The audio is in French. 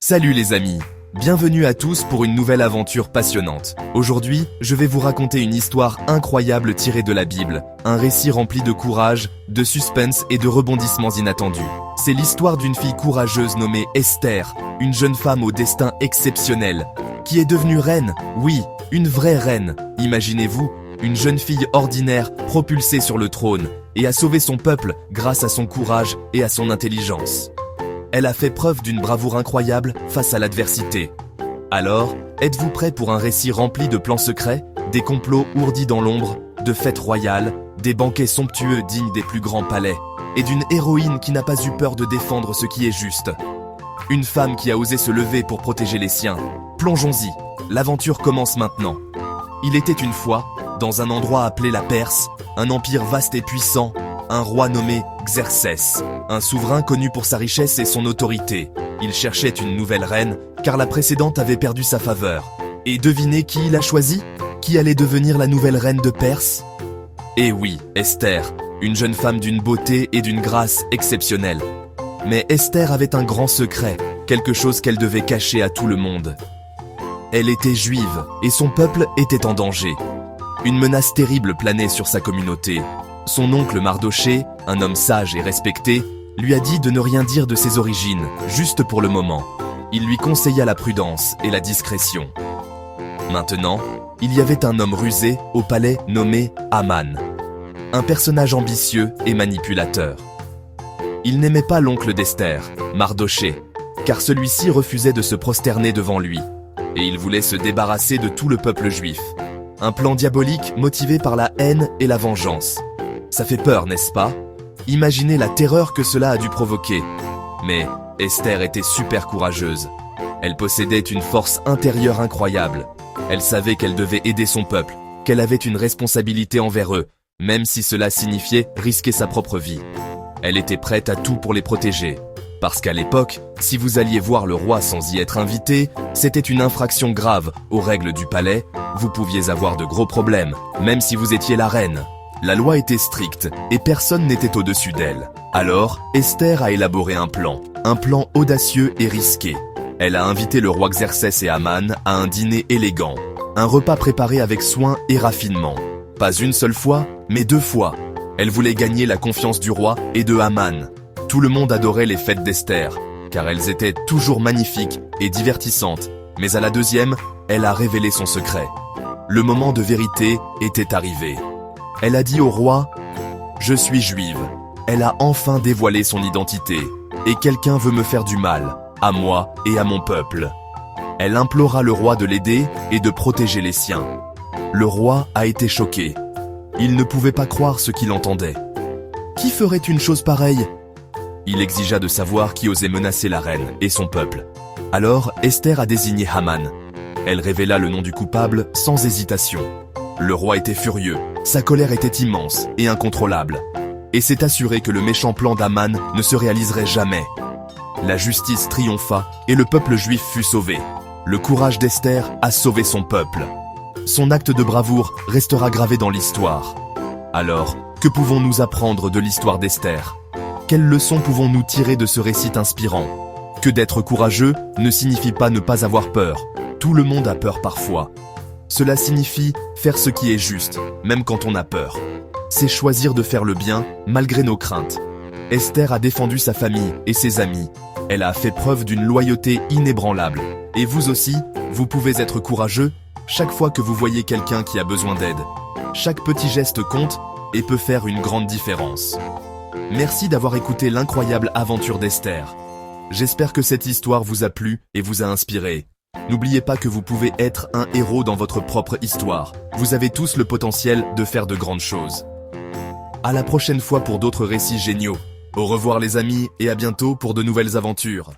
Salut les amis, bienvenue à tous pour une nouvelle aventure passionnante. Aujourd'hui, je vais vous raconter une histoire incroyable tirée de la Bible, un récit rempli de courage, de suspense et de rebondissements inattendus. C'est l'histoire d'une fille courageuse nommée Esther, une jeune femme au destin exceptionnel, qui est devenue reine, oui, une vraie reine. Imaginez-vous, une jeune fille ordinaire propulsée sur le trône, et a sauvé son peuple grâce à son courage et à son intelligence. Elle a fait preuve d'une bravoure incroyable face à l'adversité. Alors, êtes-vous prêts pour un récit rempli de plans secrets, des complots ourdis dans l'ombre, de fêtes royales, des banquets somptueux dignes des plus grands palais, et d'une héroïne qui n'a pas eu peur de défendre ce qui est juste? Une femme qui a osé se lever pour protéger les siens. Plongeons-y, l'aventure commence maintenant. Il était une fois, dans un endroit appelé la Perse, un empire vaste et puissant, un roi nommé Xerxès, un souverain connu pour sa richesse et son autorité. Il cherchait une nouvelle reine, car la précédente avait perdu sa faveur. Et devinez qui il a choisi? Qui allait devenir la nouvelle reine de Perse? Eh oui, Esther, une jeune femme d'une beauté et d'une grâce exceptionnelle. Mais Esther avait un grand secret, quelque chose qu'elle devait cacher à tout le monde. Elle était juive, et son peuple était en danger. Une menace terrible planait sur sa communauté. Son oncle Mardochée, un homme sage et respecté, lui a dit de ne rien dire de ses origines, juste pour le moment. Il lui conseilla la prudence et la discrétion. Maintenant, il y avait un homme rusé au palais nommé Haman. Un personnage ambitieux et manipulateur. Il n'aimait pas l'oncle d'Esther, Mardochée, car celui-ci refusait de se prosterner devant lui, et il voulait se débarrasser de tout le peuple juif. Un plan diabolique motivé par la haine et la vengeance. Ça fait peur, n'est-ce pas? Imaginez la terreur que cela a dû provoquer. Mais Esther était super courageuse. Elle possédait une force intérieure incroyable. Elle savait qu'elle devait aider son peuple, qu'elle avait une responsabilité envers eux, même si cela signifiait risquer sa propre vie. Elle était prête à tout pour les protéger. Parce qu'à l'époque, si vous alliez voir le roi sans y être invité, c'était une infraction grave aux règles du palais. Vous pouviez avoir de gros problèmes, même si vous étiez la reine. La loi était stricte et personne n'était au-dessus d'elle. Alors, Esther a élaboré un plan audacieux et risqué. Elle a invité le roi Xerxès et Haman à un dîner élégant, un repas préparé avec soin et raffinement. Pas une seule fois, mais 2 fois. Elle voulait gagner la confiance du roi et de Haman. Tout le monde adorait les fêtes d'Esther, car elles étaient toujours magnifiques et divertissantes. Mais à la deuxième, elle a révélé son secret. Le moment de vérité était arrivé. Elle a dit au roi « Je suis juive ». Elle a enfin dévoilé son identité. Et quelqu'un veut me faire du mal, à moi et à mon peuple. Elle implora le roi de l'aider et de protéger les siens. Le roi a été choqué. Il ne pouvait pas croire ce qu'il entendait. Qui ferait une chose pareille? Il exigea de savoir qui osait menacer la reine et son peuple. Alors Esther a désigné Haman. Elle révéla le nom du coupable sans hésitation. Le roi était furieux, sa colère était immense et incontrôlable, et s'est assuré que le méchant plan d'Haman ne se réaliserait jamais. La justice triompha et le peuple juif fut sauvé. Le courage d'Esther a sauvé son peuple. Son acte de bravoure restera gravé dans l'histoire. Alors, que pouvons-nous apprendre de l'histoire d'Esther? Quelles leçons pouvons-nous tirer de ce récit inspirant? Que d'être courageux ne signifie pas ne pas avoir peur. Tout le monde a peur parfois. Cela signifie faire ce qui est juste, même quand on a peur. C'est choisir de faire le bien, malgré nos craintes. Esther a défendu sa famille et ses amis. Elle a fait preuve d'une loyauté inébranlable. Et vous aussi, vous pouvez être courageux chaque fois que vous voyez quelqu'un qui a besoin d'aide. Chaque petit geste compte et peut faire une grande différence. Merci d'avoir écouté l'incroyable aventure d'Esther. J'espère que cette histoire vous a plu et vous a inspiré. N'oubliez pas que vous pouvez être un héros dans votre propre histoire. Vous avez tous le potentiel de faire de grandes choses. À la prochaine fois pour d'autres récits géniaux. Au revoir les amis et à bientôt pour de nouvelles aventures.